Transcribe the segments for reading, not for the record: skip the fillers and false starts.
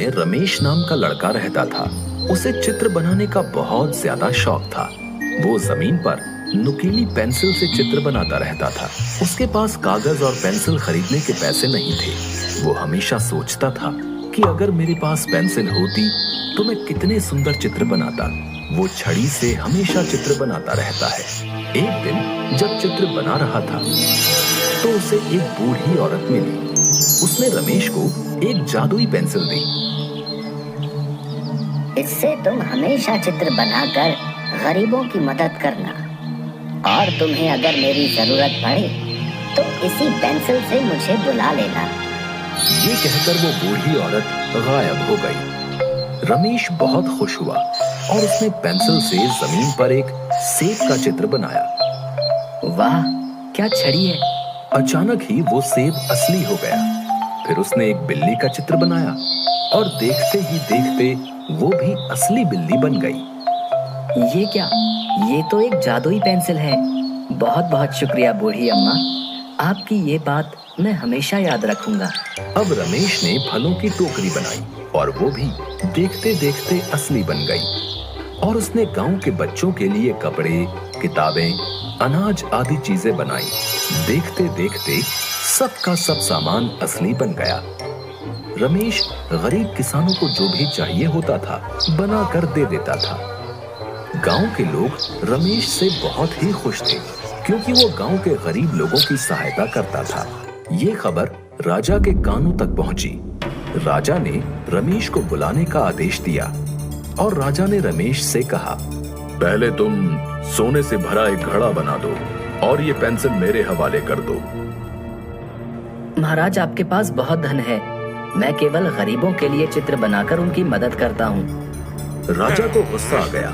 में रमेश नाम का लड़का रहता था। उसे चित्र बनाने का बहुत ज्यादा शौक था। वो जमीन पर नुकीली पेंसिल से चित्र बनाता रहता था। उसके पास कागज और पेंसिल खरीदने के पैसे नहीं थे। वो हमेशा सोचता था कि अगर मेरे पास पेंसिल होती तो मैं कितने सुंदर चित्र बनाता। वो छड़ी से हमेशा चित्र बनाता रहता है। एक दिन जब चित्र बना रहा था तो उसे एक बूढ़ी औरत मिली। उसने रमेश को एक जादुई पेंसिल दी। इससे तुम हमेशा चित्र बनाकर गरीबों की मदद करना, और तुम्हें अगर मेरी जरूरत पड़े तो इसी पेंसिल से मुझे बुला लेना। ये कहकर वो बूढ़ी औरत गायब हो गई। रमेश बहुत खुश हुआ और उसने पेंसिल से जमीन पर एक सेब का चित्र बनाया। वाह, क्या छड़ी है! अचानक ही वो सेब असली हो गया। फिर उसने एक बिल्ली का चित्र बनाया और देखते ही देखते वो भी असली बिल्ली बन गई। ये क्या? ये तो एक जादुई पेंसिल है। बहुत बहुत शुक्रिया बूढ़ी अम्मा, आपकी ये बात मैं हमेशा याद रखूंगा। अब रमेश ने फलों की टोकरी बनाई और वो भी देखते देखते असली बन गई। और उसने गांव के बच्चों के लिए कपड़े, किताबें, अनाज आदि चीजें बनाई। देखते देखते सबका सब सामान असली बन गया। रमेश गरीब किसानों को जो भी चाहिए होता था बना कर दे देता था। गांव के लोग रमेश से बहुत ही खुश थे क्योंकि वो गांव के गरीब लोगों की सहायता करता था। ये खबर राजा के कानों तक पहुंची। राजा ने रमेश को बुलाने का आदेश दिया और राजा ने रमेश से कहा, पहले तुम सोने से भरा एक घड़ा बना दो और ये पेंसिल मेरे हवाले कर दो। महाराज, आपके पास बहुत धन है। मैं केवल गरीबों के लिए चित्र बनाकर उनकी मदद करता हूँ। राजा को गुस्सा आ गया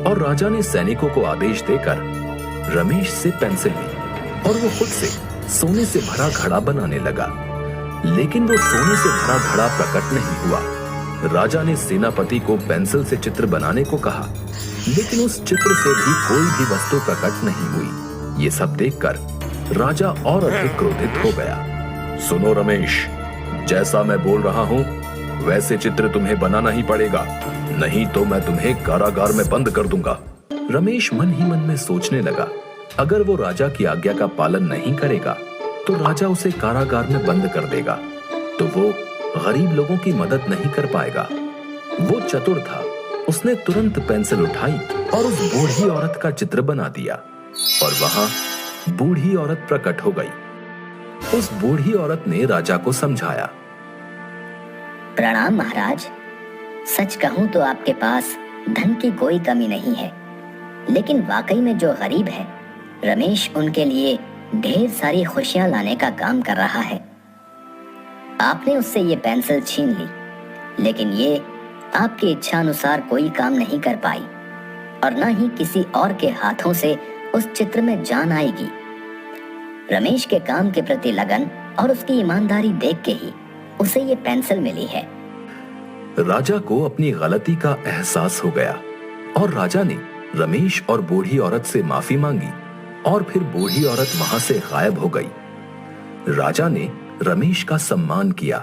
और राजा ने सैनिकों को आदेश देकर रमेश से पेंसिल ली और वो खुद से सोने से भरा घड़ा बनाने लगा। लेकिन वो सोने से भरा घड़ा प्रकट नहीं हुआ। राजा ने सेनापति को पेंसिल से चित्र बनाने को कहा, लेकिन उस चित्र से भी कोई भी वस्तु प्रकट नहीं हुई। ये सब देखकर राजा और अधिक क्रोधित हो गया। सुनो रमेश, जैसा मैं बोल रहा हूँ वैसे चित्र तुम्हें बनाना ही पड़ेगा, नहीं तो मैं तुम्हें कारागार में बंद कर दूंगा। रमेश मन ही मन में सोचने लगा, अगर वो राजा की आज्ञा का पालन नहीं करेगा तो राजा उसे कारागार में बंद कर देगा, तो वो गरीब लोगों की मदद नहीं कर पाएगा। वो चतुर था। उसने तुरंत पेंसिल उठाई और उस बूढ़ी औरत का चित्र बना दिया और वहां बूढ़ी औरत प्रकट हो गई। उस बूढ़ी औरत ने राजा को समझाया, प्रणाम महाराज। सच कहूं तो आपके पास धन की कोई कमी नहीं है, लेकिन वाकई में जो गरीब है रमेश उनके लिए ढेर सारी खुशियां लाने का काम कर रहा है। आपने उससे ये पेंसिल छीन ली, लेकिन ये आपकी इच्छा अनुसार कोई काम नहीं कर पाई और न ही किसी और के हाथों से उस चित्र में जान आएगी। रमेश के काम के प्रति लगन और उसकी ईमानदारी देख के ही उसे ये पेंसिल मिली है। राजा को अपनी गलती का एहसास हो गया और राजा ने रमेश और बूढ़ी औरत से माफी मांगी और फिर बूढ़ी औरत वहां से गायब हो गई। राजा ने रमेश का सम्मान किया